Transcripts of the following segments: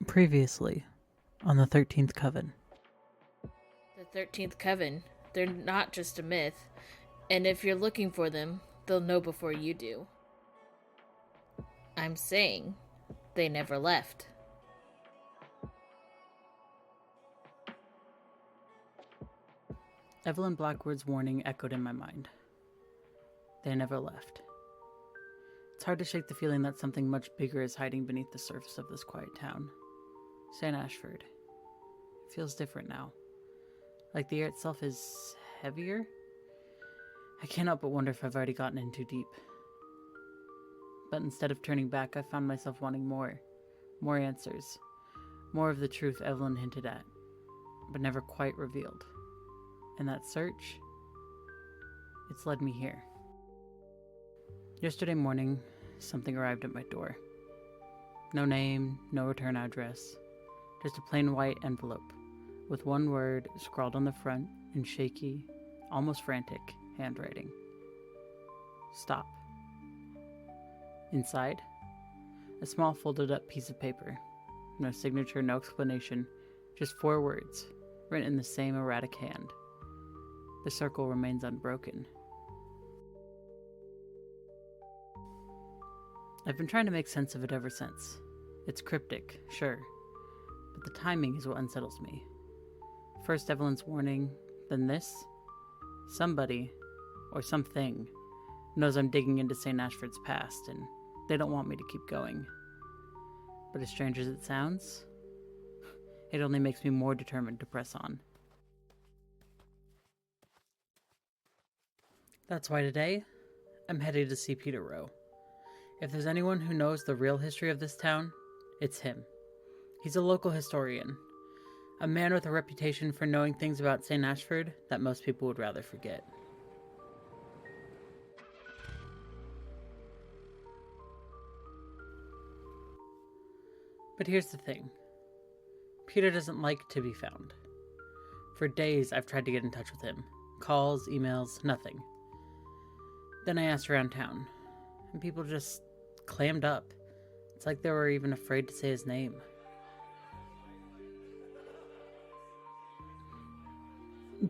Previously, on the 13th Coven. The 13th Coven, they're not just a myth, and if you're looking for them, they'll know before you do. I'm saying, they never left. Evelyn Blackwood's warning echoed in my mind. They never left. It's hard to shake the feeling that something much bigger is hiding beneath the surface of this quiet town. Saint Ashford. It feels different now. Like the air itself is heavier? I can't help but wonder if I've already gotten in too deep. But instead of turning back, I found myself wanting more. More answers. More of the truth Evelyn hinted at, but never quite revealed. And that search, it's led me here. Yesterday morning, something arrived at my door. No name, no return address, just a plain white envelope with one word scrawled on the front in shaky, almost frantic handwriting. Stop. Inside, a small folded up piece of paper. No signature, no explanation, just 4 words, written in the same erratic hand. The circle remains unbroken. I've been trying to make sense of it ever since. It's cryptic, sure, but the timing is what unsettles me. First Evelyn's warning, then this. Somebody, or something, knows I'm digging into Saint Ashford's past, and they don't want me to keep going. But as strange as it sounds, it only makes me more determined to press on. That's why today, I'm headed to see Peter Rowe. If there's anyone who knows the real history of this town, it's him. He's a local historian, a man with a reputation for knowing things about Saint Ashford that most people would rather forget. But here's the thing. Peter doesn't like to be found. For days, I've tried to get in touch with him. Calls, emails, nothing. Then I asked around town, and people just clammed up. It's like they were even afraid to say his name.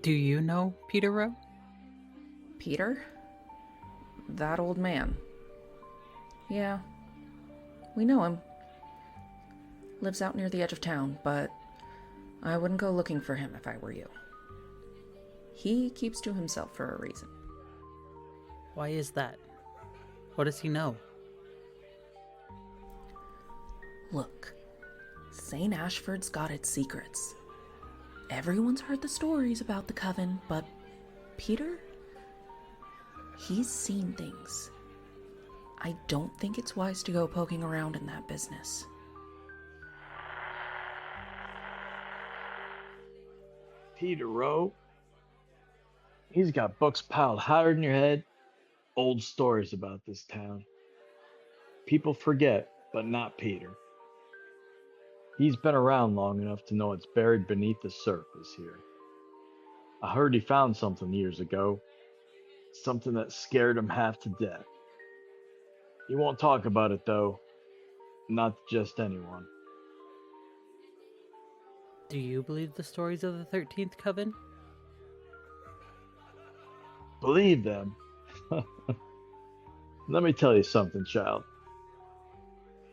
Do you know Peter Rowe? Peter? That old man. Yeah, we know him. Lives out near the edge of town, but I wouldn't go looking for him if I were you. He keeps to himself for a reason. Why is that? What does he know? Look, Saint Ashford's got its secrets. Everyone's heard the stories about the Coven, but Peter? He's seen things. I don't think it's wise to go poking around in that business. Peter Rowe? He's got books piled higher than your head, old stories about this town. People forget, but not Peter. He's been around long enough to know it's buried beneath the surface here. I heard he found something years ago, something that scared him half to death. He won't talk about it though, not to just anyone. Do you believe the stories of the 13th Coven? Believe them? Let me tell you something, child.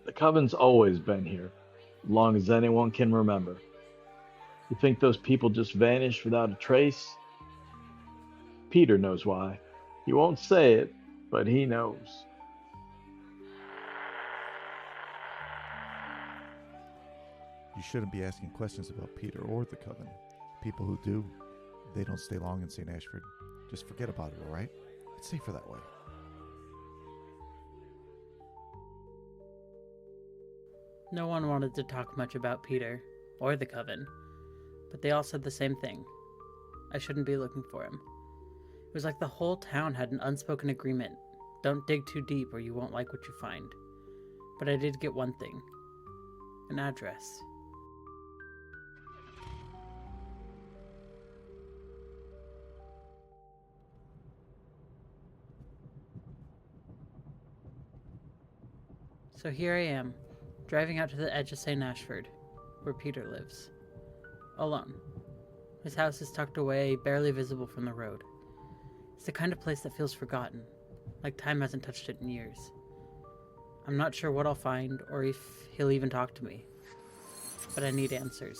The Coven's always been here, long as anyone can remember. You think those people just vanished without a trace? Peter knows why. He won't say it, but he knows. You shouldn't be asking questions about Peter or the Coven. People who do, they don't stay long in St. Ashford. Just forget about it, alright? It's safer that way. No one wanted to talk much about Peter, or the Coven, but they all said the same thing. I shouldn't be looking for him. It was like the whole town had an unspoken agreement. Don't dig too deep or you won't like what you find. But I did get one thing. An address. So here I am, driving out to the edge of St. Ashford, where Peter lives. Alone. His house is tucked away, barely visible from the road. It's the kind of place that feels forgotten, like time hasn't touched it in years. I'm not sure what I'll find, or if he'll even talk to me. But I need answers.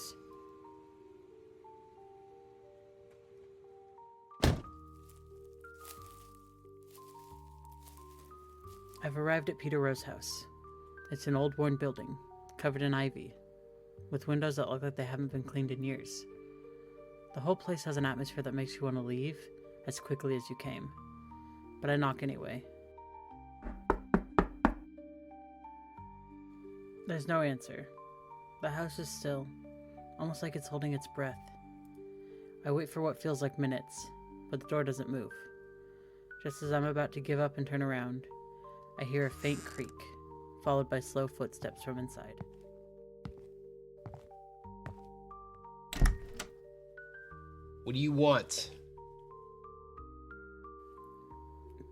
I've arrived at Peter Rowe's house. It's an old worn building, covered in ivy, with windows that look like they haven't been cleaned in years. The whole place has an atmosphere that makes you want to leave as quickly as you came. But I knock anyway. There's no answer. The house is still, almost like it's holding its breath. I wait for what feels like minutes, but the door doesn't move. Just as I'm about to give up and turn around, I hear a faint creak, followed by slow footsteps from inside. What do you want?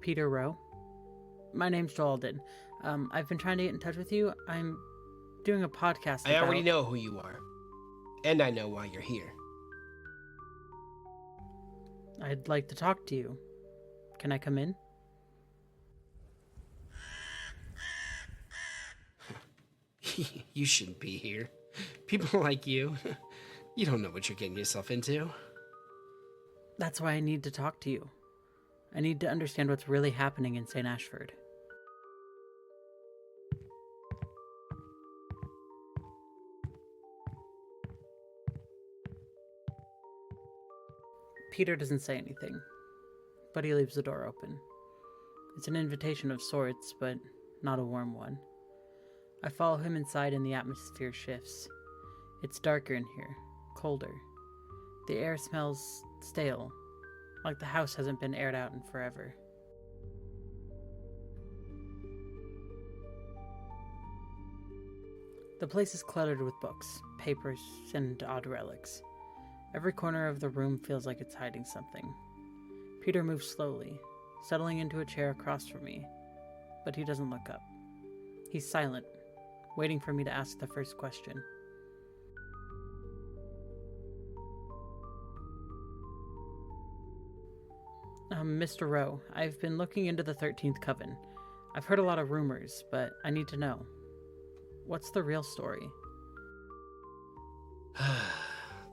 Peter Rowe? My name's Alden. I've been trying to get in touch with you. I'm doing a podcast I already know who you are. And I know why you're here. I'd like to talk to you. Can I come in? You shouldn't be here. People like you, you don't know what you're getting yourself into. That's why I need to talk to you. I need to understand what's really happening in Saint Ashford. Peter doesn't say anything, but he leaves the door open. It's an invitation of sorts, but not a warm one. I follow him inside and the atmosphere shifts. It's darker in here, colder. The air smells stale, like the house hasn't been aired out in forever. The place is cluttered with books, papers, and odd relics. Every corner of the room feels like it's hiding something. Peter moves slowly, settling into a chair across from me, but he doesn't look up. He's silent, waiting for me to ask the first question. Mr. Rowe, I've been looking into the 13th Coven. I've heard a lot of rumors, but I need to know. What's the real story?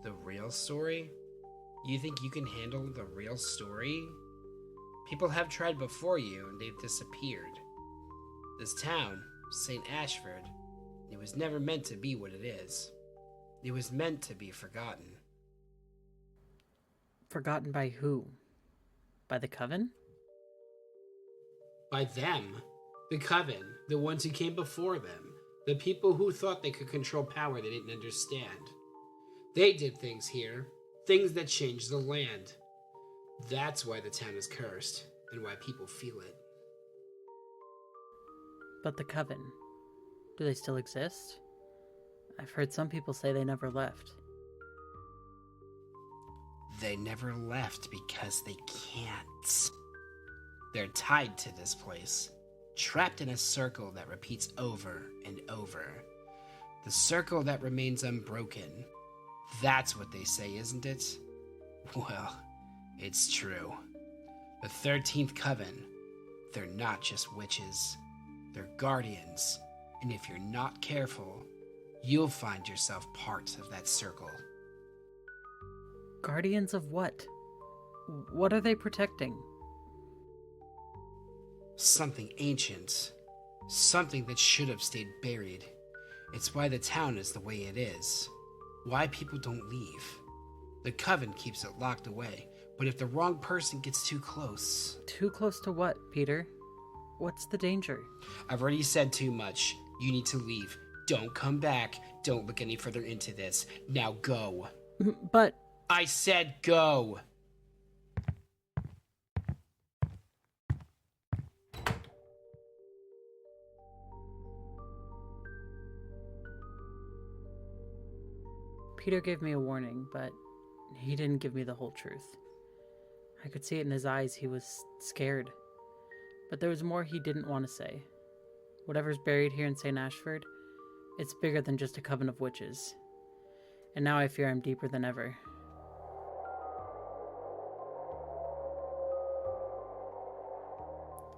The real story? You think you can handle the real story? People have tried before you and they've disappeared. This town, Saint Ashford, it was never meant to be what it is. It was meant to be forgotten. Forgotten by who? By the Coven? By them. The Coven. The ones who came before them. The people who thought they could control power they didn't understand. They did things here. Things that changed the land. That's why the town is cursed, and why people feel it. But the Coven, do they still exist? I've heard some people say they never left. They never left because they can't. They're tied to this place, trapped in a circle that repeats over and over. The circle that remains unbroken. That's what they say, isn't it? Well, it's true. The 13th Coven, they're not just witches. They're guardians. And if you're not careful, you'll find yourself part of that circle. Guardians of what? What are they protecting? Something ancient. Something that should have stayed buried. It's why the town is the way it is. Why people don't leave. The Coven keeps it locked away, but if the wrong person gets too close... Too close to what, Peter? What's the danger? I've already said too much. You need to leave. Don't come back. Don't look any further into this. Now go. But... I said go! Peter gave me a warning, but he didn't give me the whole truth. I could see it in his eyes. He was scared. But there was more he didn't want to say. Whatever's buried here in St. Ashford, it's bigger than just a coven of witches. and now I fear I'm deeper than ever.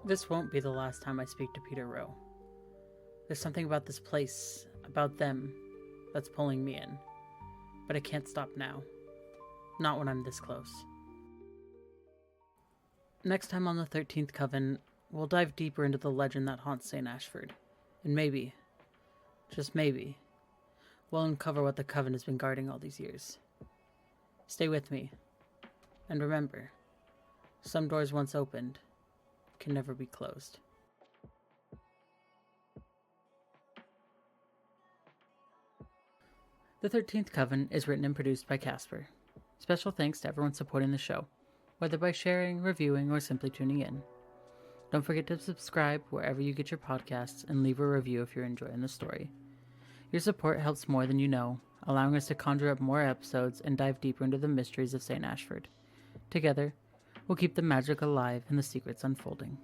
This won't be the last time I speak to Peter Rowe. There's something about this place, about them, that's pulling me in. But I can't stop now. Not when I'm this close. Next time on the 13th Coven, we'll dive deeper into the legend that haunts Saint Ashford. And maybe, just maybe, we'll uncover what the Coven has been guarding all these years. Stay with me. And remember, some doors once opened can never be closed. The 13th Coven is written and produced by Kasper. Special thanks to everyone supporting the show, whether by sharing, reviewing, or simply tuning in. Don't forget to subscribe wherever you get your podcasts and leave a review if you're enjoying the story. Your support helps more than you know, allowing us to conjure up more episodes and dive deeper into the mysteries of Saint Ashford. Together, we'll keep the magic alive and the secrets unfolding.